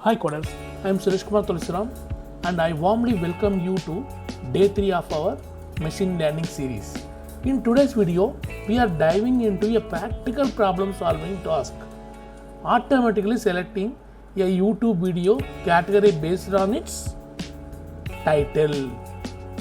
Hi coders, I am Suresh Kumar Tulsiram and I warmly welcome you to day 3 of our machine learning series. In today's video, we are diving into a practical problem solving task, automatically selecting a YouTube video category based on its title.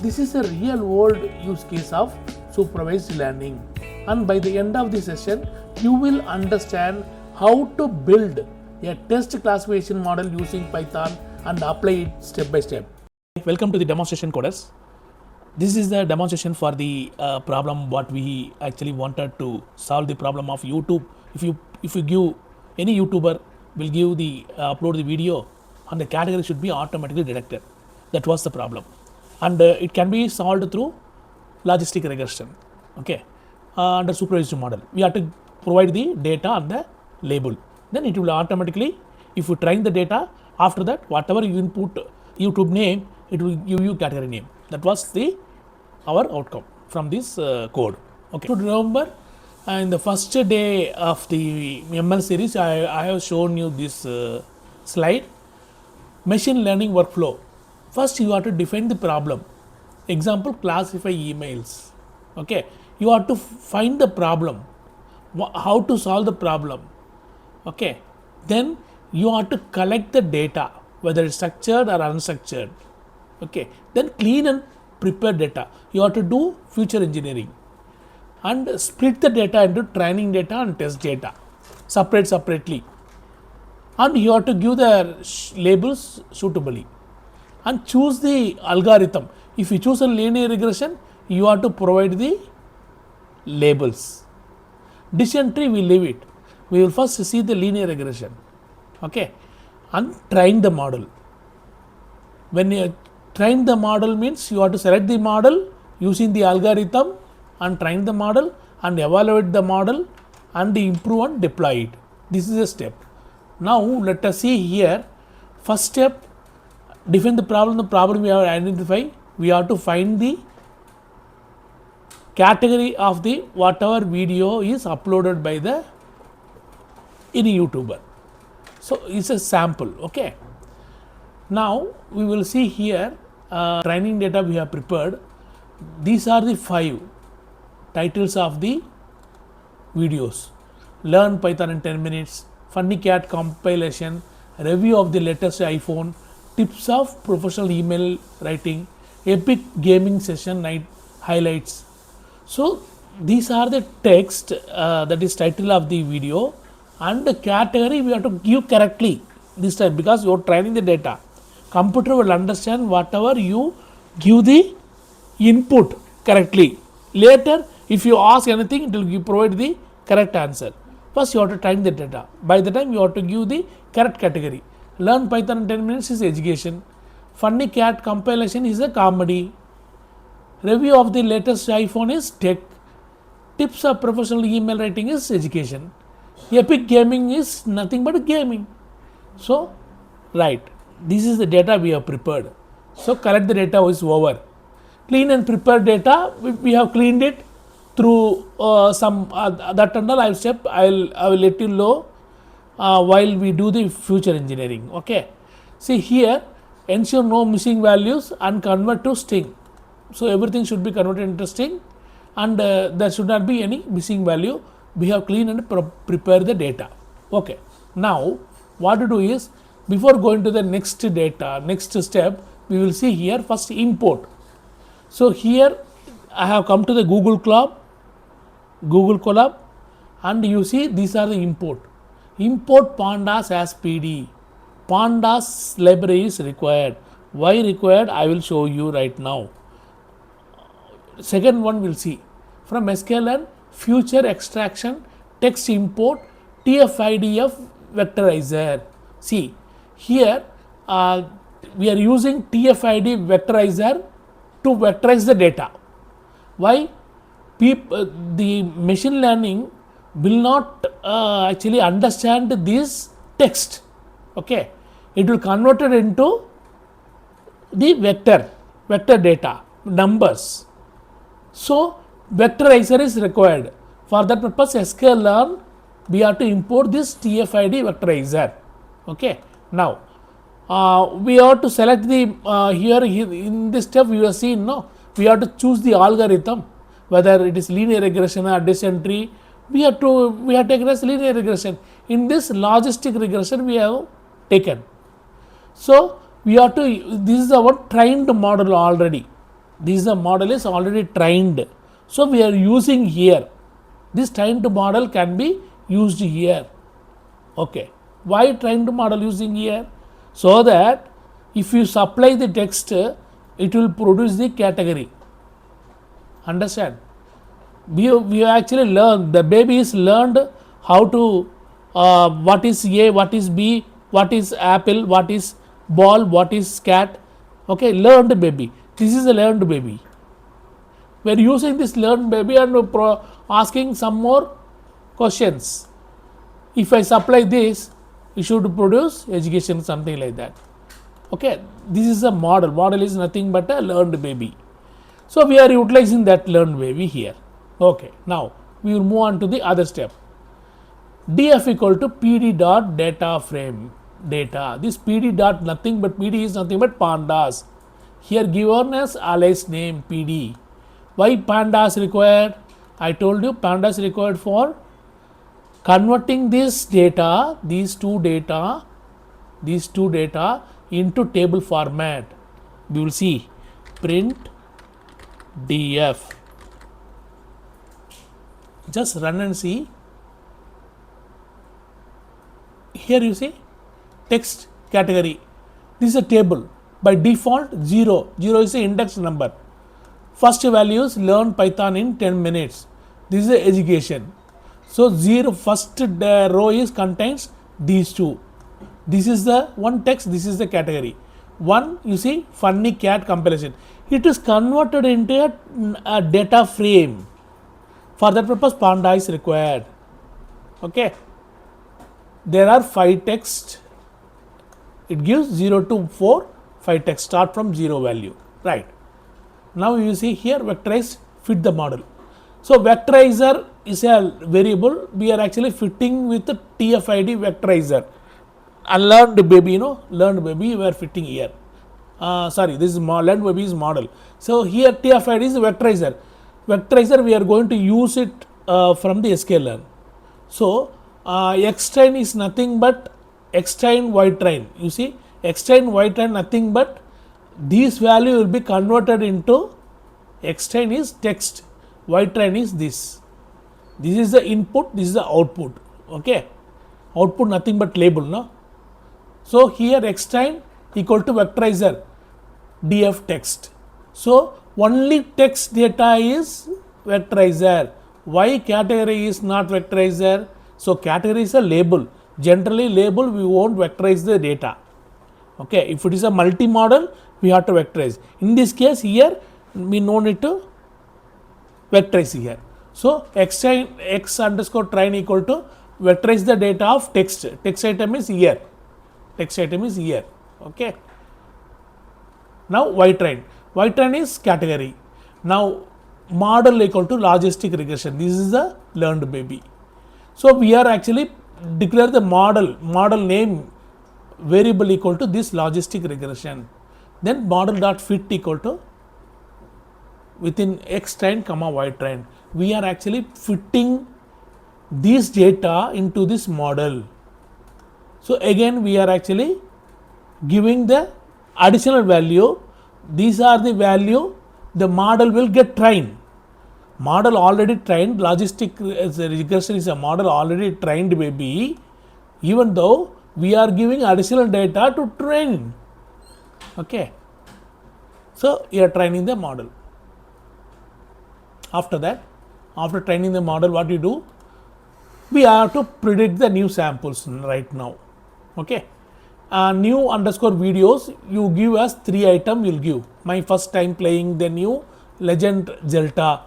This is a real world use case of supervised learning, and by the end of the session, you will understand how to build a test classification model using Python and apply it step by step. Welcome to the demonstration coders. This is the demonstration for the problem what we actually wanted to solve the problem of YouTube. If you give any YouTuber will give the upload the video and the category should be automatically detected. That was the problem, and it can be solved through logistic regression. Okay, under supervised model, we have to provide the data and the label. Then it will automatically, if you train the data, after that whatever you input YouTube name, it will give you category name. That was our outcome from this code. Okay, so remember in the first day of the ML series, I have shown you this slide, machine learning workflow. First you have to define the problem. Example, classify emails. Okay, you have to find the problem, how to solve the problem. Okay, then you have to collect the data, whether it's structured or unstructured. Okay, then clean and prepare data. You have to do feature engineering and split the data into training data and test data separately, and you have to give the labels suitably and choose the algorithm. If you choose a linear regression, you have to provide the labels. Decision tree we leave it. We will first see the linear regression. Okay, and train the model. When you train the model means you have to select the model using the algorithm and train the model and evaluate the model and improve and deploy it. This is a step. Now let us see here. First step, define the problem. The problem we have identified. We have to find the category of the whatever video is uploaded by the any YouTuber. So it's a sample. Okay, now we will see here training data we have prepared. These are the 5 titles of the videos: learn Python in 10 minutes, funny cat compilation, review of the latest iPhone, tips of professional email writing, epic gaming session night highlights. So these are the text that is title of the video, and the category we have to give correctly this time because you are training the data. Computer will understand whatever you give the input correctly. Later if you ask anything, it will provide the correct answer. First you have to train the data. By the time you have to give the correct category. Learn Python in 10 minutes is education. Funny cat compilation is a comedy. Review of the latest iPhone is tech. Tips of professional email writing is education. Epic gaming is nothing but gaming. So, right, this is the data we have prepared. So, collect the data is over. Clean and prepare data, we have cleaned it through some that and all I will let you know while we do the future engineering. Okay, see here, ensure no missing values and convert to string. So everything should be converted into string, and there should not be any missing value. We have clean and prepare the data. Okay, now what to do is, before going to the next step, we will see here first import. So here I have come to the Google Colab, and you see these are the import Pandas as PD. Pandas library is required. Why required? I will show you right now. Second one we'll see from Sklearn, future extraction, text import, TF-IDF Vectorizer. See here we are using TfidfVectorizer to vectorize the data. Why? The machine learning will not actually understand this text. Okay, it will convert it into the vector data, numbers. So Vectorizer is required. For that purpose, Sklearn, we have to import this TF-IDF Vectorizer. Okay. Now we have to select the here in this step you have seen, no, we have to choose the algorithm, whether it is linear regression or descent tree. We have taken as linear regression. In this logistic regression we have taken. So we have to, this is our trained model already. This is the model is already trained. So we are using here. This trained model can be used here. Okay. Why trained model using here? So that if you supply the text, it will produce the category. Understand? We actually learned, the baby is learned how to what is A, what is B, what is apple, what is ball, what is cat. Okay, learned baby. This is a learned baby. We are using this learned baby and asking some more questions. If I supply this, it should produce education, something like that. Okay, this is a model. Model is nothing but a learned baby. So we are utilizing that learned baby here. Okay, now we will move on to the other step. df equal to pd.DataFrame data. This pd dot nothing but pd is nothing but pandas. Here given as alias name pd. Why pandas required? I told you pandas required for converting this data, these two data into table format. We will see print df. Just run and see. Here you see text category. This is a table. By default 0. 0 is the index number. First value is learn Python in 10 minutes. This is the education. So 0 first row is contains these two. This is the one text, this is the category. One you see funny cat compilation. It is converted into a data frame. For that purpose Panda is required. Okay. There are 5 text. It gives 0 to 4, 5 text start from 0 value. Right. Now you see here Vectorize fit the model. So Vectorizer is a variable. We are actually fitting with the TF-IDF Vectorizer. Baby, learned baby we are fitting here. Sorry, this is learned baby is model. So here TF-ID is Vectorizer. Vectorizer we are going to use it from the Sklearn. So X-train is nothing but X-train Y-train. You see X-train Y-train nothing but this value will be converted into X-train is text, Y-train is this. This is the input, this is the output. Okay, output nothing but label, no. So here X-train equal to Vectorizer df text. So only text data is Vectorizer. Why category is not Vectorizer? So category is a label. Generally label we won't vectorize the data. Okay, if it is a multi-model we have to vectorize. In this case here we no need to vectorize here. So x underscore train equal to vectorize the data of text. Text item is here. Text item is here. Okay. Now y train. Y train is category. Now model equal to logistic regression. This is the learned baby. So we are actually declare the model name variable equal to this logistic regression. Then model dot fit equal to within x train comma y train. We are actually fitting this data into this model. So again we are actually giving the additional value. These are the value the model will get trained. Model already trained, logistic regression is a model already trained baby, even though we are giving additional data to train. Okay. So you are training the model. After that, after training the model, what you do? We have to predict the new samples right now. Okay. New underscore videos, you give us 3 items, you'll give. My first time playing the new Legend Zelda.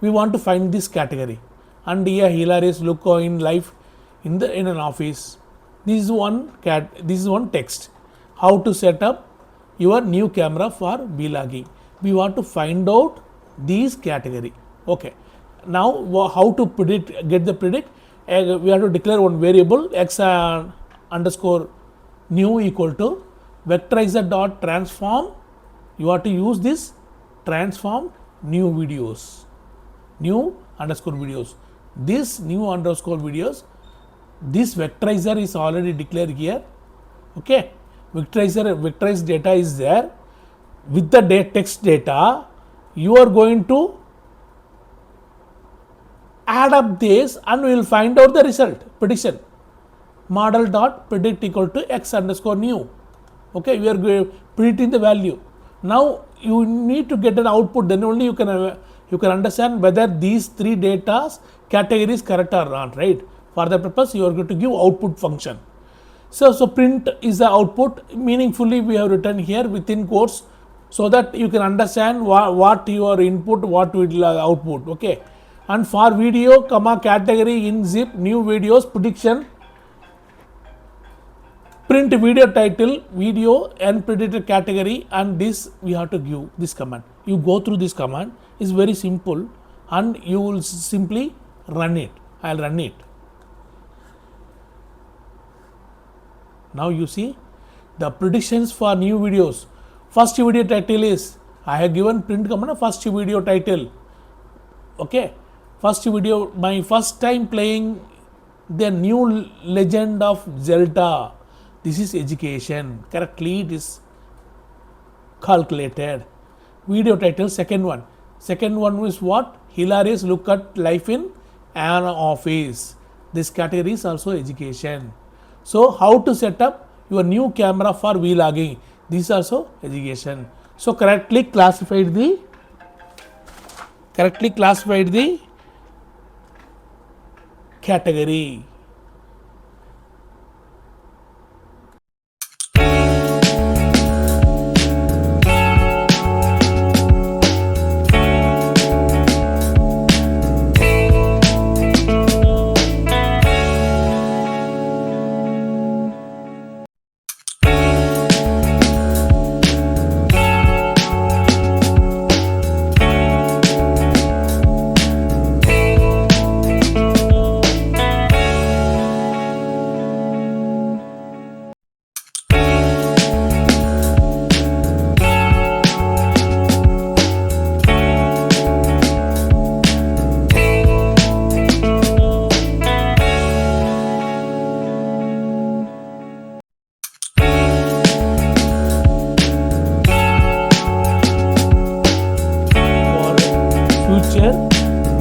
We want to find this category. And here hilarious look in life in an office. This is one text. How to set up your new camera for vlogging. We want to find out these category. Okay. Now how to get the predict? We have to declare one variable x underscore new equal to Vectorizer dot transform. You have to use this transform new videos, new underscore videos. This new underscore videos, this vectorizer is already declared here. Okay, vectorized data is there. With the text data, you are going to add up this and we will find out the result prediction. Model dot predict equal to x underscore new. Okay, we are predicting the value. Now you need to get an output, then only you can understand whether these three data categories correct or not, right? For that purpose, you are going to give output function. So print is the output. Meaningfully, we have written here within quotes so that you can understand what your input, what will output. Okay, and for video, comma category in zip new videos prediction. Print video title, video and predicted category, and this we have to give this command. You go through this command, is very simple and you will simply run it. I'll run it. Now you see the predictions for new videos. First video title is, I have given print command first video title. Okay, first video, my first time playing the new Legend of Zelda. This is education. Correctly it is calculated. Video title, second one. Second one is what? Hilarious look at life in an office. This category is also education. So how to set up your new camera for vlogging. This is also education. So correctly classified the category.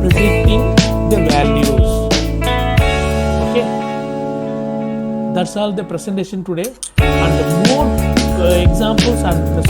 Predicting the values. Okay, that's all the presentation today, and more examples and